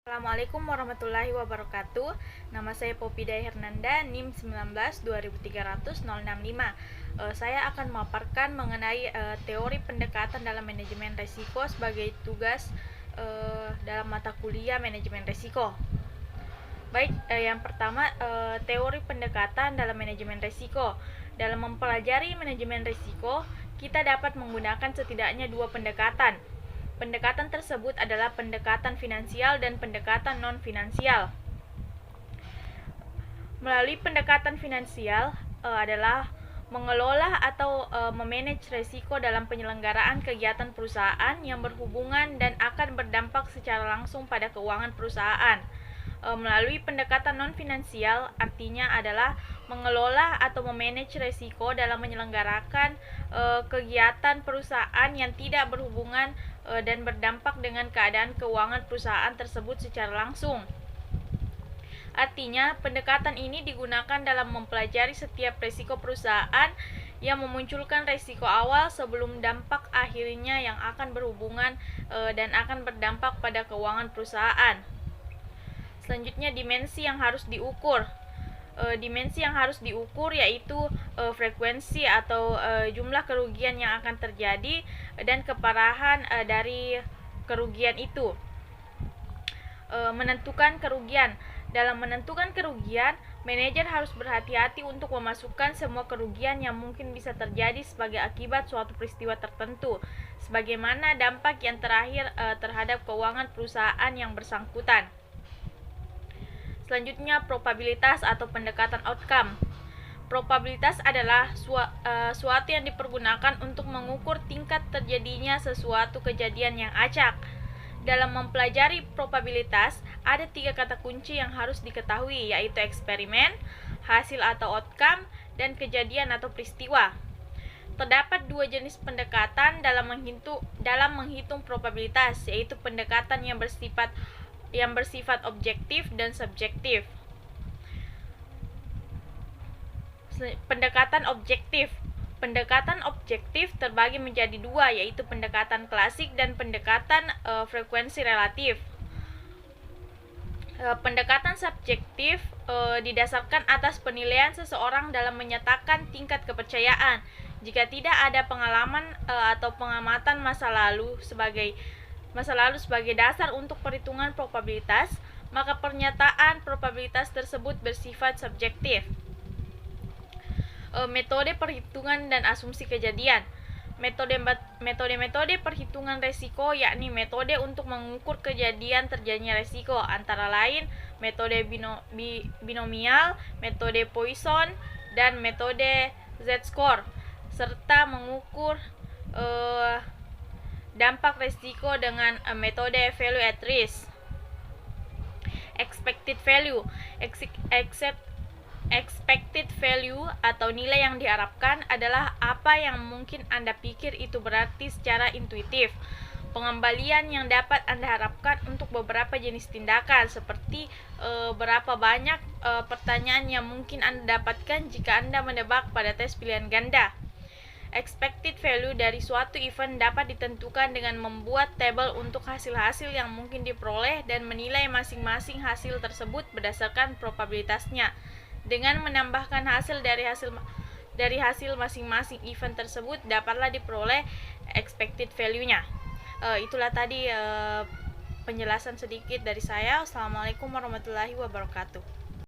Assalamualaikum warahmatullahi wabarakatuh. Nama saya Popida Hernanda, NIM 19 20300665. Saya akan memaparkan mengenai teori pendekatan dalam manajemen risiko sebagai tugas dalam mata kuliah manajemen risiko. Baik, yang pertama teori pendekatan dalam manajemen risiko. Dalam mempelajari manajemen risiko, kita dapat menggunakan setidaknya dua pendekatan. Pendekatan tersebut adalah pendekatan finansial dan pendekatan non-finansial. Melalui pendekatan finansial adalah mengelola atau memanage risiko dalam penyelenggaraan kegiatan perusahaan yang berhubungan dan akan berdampak secara langsung pada keuangan perusahaan. Melalui pendekatan non-finansial artinya adalah mengelola atau memanage risiko dalam menyelenggarakan kegiatan perusahaan yang tidak berhubungan dan berdampak dengan keadaan keuangan perusahaan tersebut secara langsung. Artinya, pendekatan ini digunakan dalam mempelajari setiap risiko perusahaan yang memunculkan risiko awal sebelum dampak akhirnya yang akan berhubungan dan akan berdampak pada keuangan perusahaan. Selanjutnya, dimensi yang harus diukur. Dimensi yang harus diukur yaitu frekuensi atau jumlah kerugian yang akan terjadi dan keparahan dari kerugian itu. Menentukan kerugian. Dalam menentukan kerugian, manajer harus berhati-hati untuk memasukkan semua kerugian yang mungkin bisa terjadi sebagai akibat suatu peristiwa tertentu, sebagaimana dampak yang terakhir terhadap keuangan perusahaan yang bersangkutan. Selanjutnya, probabilitas atau pendekatan outcome. Probabilitas adalah suatu yang dipergunakan untuk mengukur tingkat terjadinya sesuatu kejadian yang acak. Dalam mempelajari probabilitas, ada 3 kata kunci yang harus diketahui, yaitu eksperimen, hasil atau outcome, dan kejadian atau peristiwa. Terdapat 2 jenis pendekatan dalam menghitung probabilitas, yaitu pendekatan yang bersifat objektif dan subjektif. Pendekatan objektif. Pendekatan objektif terbagi menjadi 2, yaitu pendekatan klasik dan pendekatan frekuensi relatif. Pendekatan subjektif didasarkan atas penilaian seseorang dalam menyatakan tingkat kepercayaan. Jika tidak ada pengalaman atau pengamatan masa lalu sebagai dasar untuk perhitungan probabilitas, maka pernyataan probabilitas tersebut bersifat subjektif. Metode perhitungan dan asumsi kejadian. Metode perhitungan risiko yakni metode untuk mengukur kejadian terjadinya risiko, antara lain metode binomial, metode Poisson, dan metode Z-score, serta mengukur dampak risiko dengan metode value at risk. Expected value. Expected value atau nilai yang diharapkan adalah apa yang mungkin Anda pikir itu berarti secara intuitif. Pengembalian yang dapat Anda harapkan untuk beberapa jenis tindakan, seperti berapa banyak pertanyaan yang mungkin Anda dapatkan jika Anda menebak pada tes pilihan ganda. Expected value dari suatu event dapat ditentukan dengan membuat tabel untuk hasil-hasil yang mungkin diperoleh dan menilai masing-masing hasil tersebut berdasarkan probabilitasnya. Dengan menambahkan hasil dari hasil masing-masing event tersebut, dapatlah diperoleh expected value-nya. Itulah tadi penjelasan sedikit dari saya. Assalamualaikum warahmatullahi wabarakatuh.